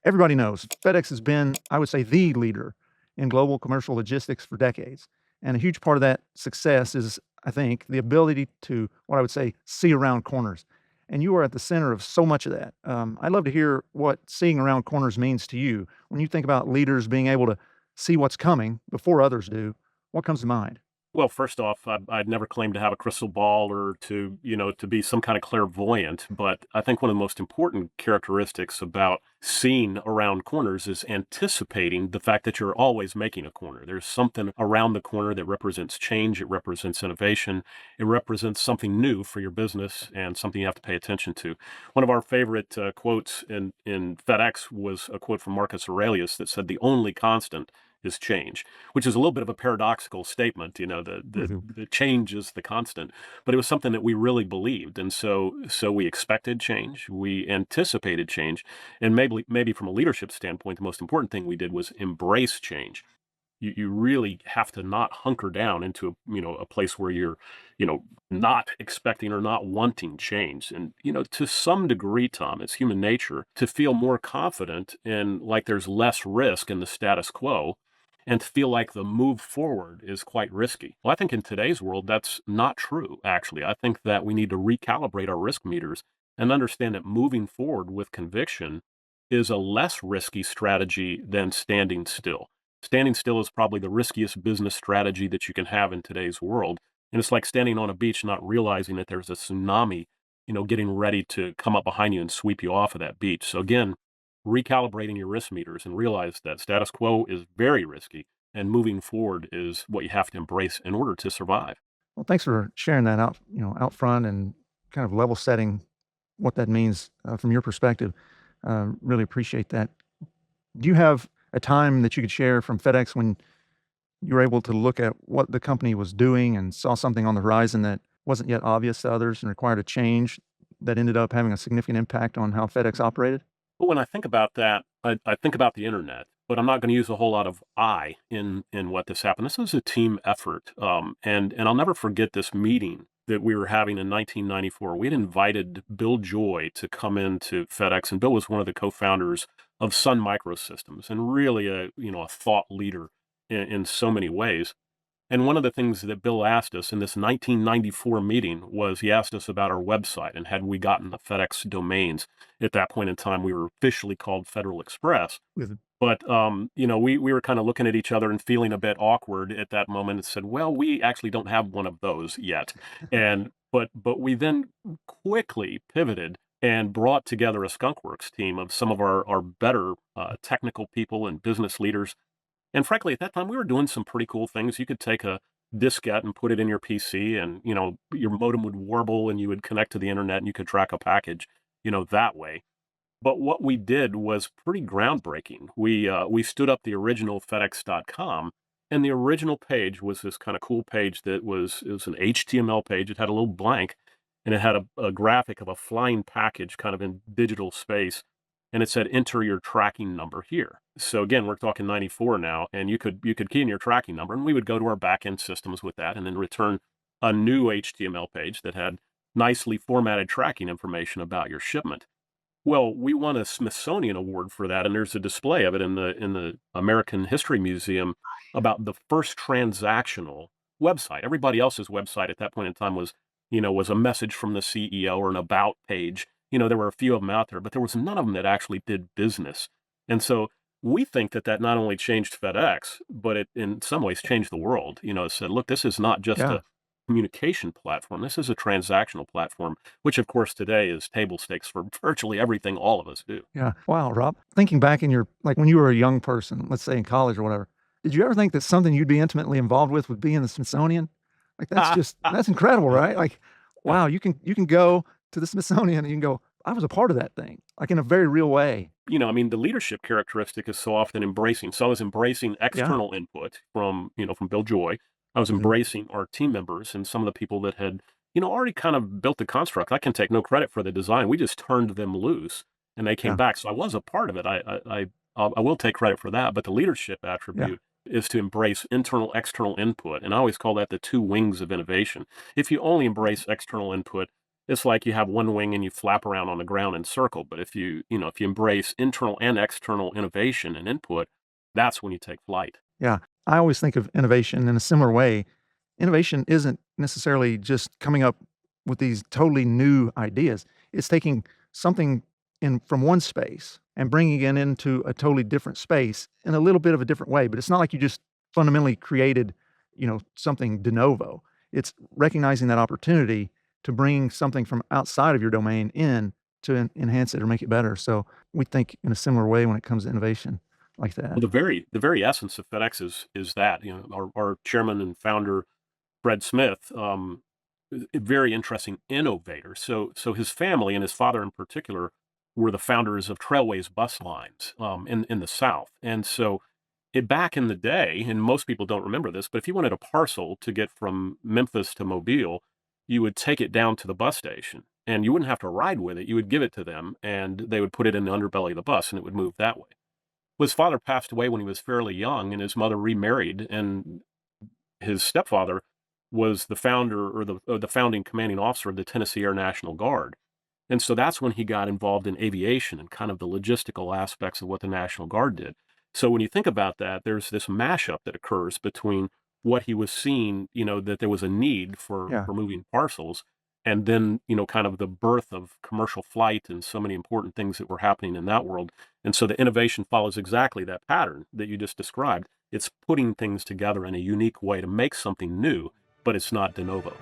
Everybody knows FedEx has been, I would say, the leader in global commercial logistics for decades. And a huge part of that success is, I think, the ability to, what I would say, see around corners. And you are at the center of so much of that. I'd love to hear what seeing around corners means to you. When you think about leaders being able to see what's coming before others do, what comes to mind? Well, first off, I'd never claimed to have a crystal ball or to be some kind of clairvoyant, but I think one of the most important characteristics about seeing around corners is anticipating the fact that you're always making a corner. There's something around the corner that represents change, it represents innovation, it represents something new for your business and something you have to pay attention to. One of our favorite quotes in FedEx was a quote from Marcus Aurelius that said, "The only constant is change," which is a little bit of a paradoxical statement. Mhm. The change is the constant, but it was something that we really believed, and so we expected change, we anticipated change, and maybe from a leadership standpoint, the most important thing we did was embrace change. You really have to not hunker down into a place where you're not expecting or not wanting change, and to some degree, Tom, it's human nature to feel more confident and like there's less risk in the status quo, and to feel like the move forward is quite risky. Well, I think in today's world that's not true. Actually, I think that we need to recalibrate our risk meters and understand that moving forward with conviction is a less risky strategy than standing still. Standing still is probably the riskiest business strategy that you can have in today's world. And it's like standing on a beach, not realizing that there's a tsunami, getting ready to come up behind you and sweep you off of that beach. So again, recalibrating your risk meters and realize that status quo is very risky and moving forward is what you have to embrace in order to survive. Well, thanks for sharing that out front and kind of level setting what that means from your perspective. Really appreciate that. Do you have a time that you could share from FedEx when you were able to look at what the company was doing and saw something on the horizon that wasn't yet obvious to others and required a change that ended up having a significant impact on how FedEx operated? But when I think about that, I think about the internet, but I'm not going to use a whole lot of I in what this happened. This was a team effort, and I'll never forget this meeting that we were having in 1994. We had invited Bill Joy to come into FedEx, and Bill was one of the co-founders of Sun Microsystems, and really a thought leader in so many ways. And one of the things that Bill asked us in this 1994 meeting was he asked us about our website and had we gotten the FedEx domains. At that point in time, we were officially called Federal Express. With But we were kind of looking at each other and feeling a bit awkward at that moment and said, "Well, we actually don't have one of those yet." And but we then quickly pivoted and brought together a skunkworks team of some of our better technical people and business leaders, and frankly, at that time, we were doing some pretty cool things. You could take a diskette and put it in your PC and, your modem would warble and you would connect to the internet and you could track a package, that way. But what we did was pretty groundbreaking. We stood up the original FedEx.com, and the original page was this kind of cool page it was an HTML page. It had a little blank and it had a graphic of a flying package kind of in digital space, and it said enter your tracking number here. So again, we're talking 94 now, and you could key in your tracking number and we would go to our backend systems with that and then return a new HTML page that had nicely formatted tracking information about your shipment. Well, we won a Smithsonian Award for that, and there's a display of it in the American History Museum about the first transactional website. Everybody else's website at that point in time was a message from the CEO or an about page. There were a few of them out there, but there was none of them that actually did business. And so we think that not only changed FedEx, but it in some ways changed the world. It said, look, this is not just Yeah. a communication platform. This is a transactional platform, which of course today is table stakes for virtually everything all of us do. Yeah. Wow, Rob, thinking back in your like, when you were a young person, let's say in college or whatever, did you ever think that something you'd be intimately involved with would be in the Smithsonian? Like, that's incredible, right? Like, wow, you can go to the Smithsonian and you can go, "I was a part of that thing," like, in a very real way. I mean, the leadership characteristic is so often embracing. So I was embracing Yeah. external input from Bill Joy. I was Mhm. embracing our team members and some of the people that had, already kind of built the construct. I can take no credit for the design. We just turned them loose and they came Yeah. back. So I was a part of it. I will take credit for that. But the leadership Yeah. attribute is to embrace internal, external input. And I always call that the two wings of innovation. If you only embrace external input, It's like you have one wing and you flap around on the ground in circle. But if if you embrace internal and external innovation and input, that's when you take flight. Yeah. I always think of innovation in a similar way. Innovation isn't necessarily just coming up with these totally new ideas. It's taking something in from one space and bringing it into a totally different space in a little bit of a different way, but it's not like you just fundamentally created, something de novo. It's recognizing that opportunity to bring something from outside of your domain in to enhance it or make it better. So we think in a similar way when it comes to innovation like that. Well, the very essence of FedEx is that our chairman and founder Fred Smith, a very interesting innovator. So his family and his father in particular were the founders of Trailways bus lines in the South, and so back in the day, and most people don't remember this, but if you wanted a parcel to get from Memphis to Mobile, you would take it down to the bus station, and you wouldn't have to ride with it. You would give it to them, and they would put it in the underbelly of the bus, and it would move that way. Well, his father passed away when he was fairly young, and his mother remarried, and his stepfather was the founder or the founding commanding officer of the Tennessee Air National Guard. And so that's when he got involved in aviation and kind of the logistical aspects of what the National Guard did. So when you think about that, there's this mashup that occurs between what he was seeing, that there was a need for Yeah. for moving parcels, and then, kind of the birth of commercial flight and so many important things that were happening in that world. And so the innovation follows exactly that pattern that you just described. It's putting things together in a unique way to make something new, but it's not de novo.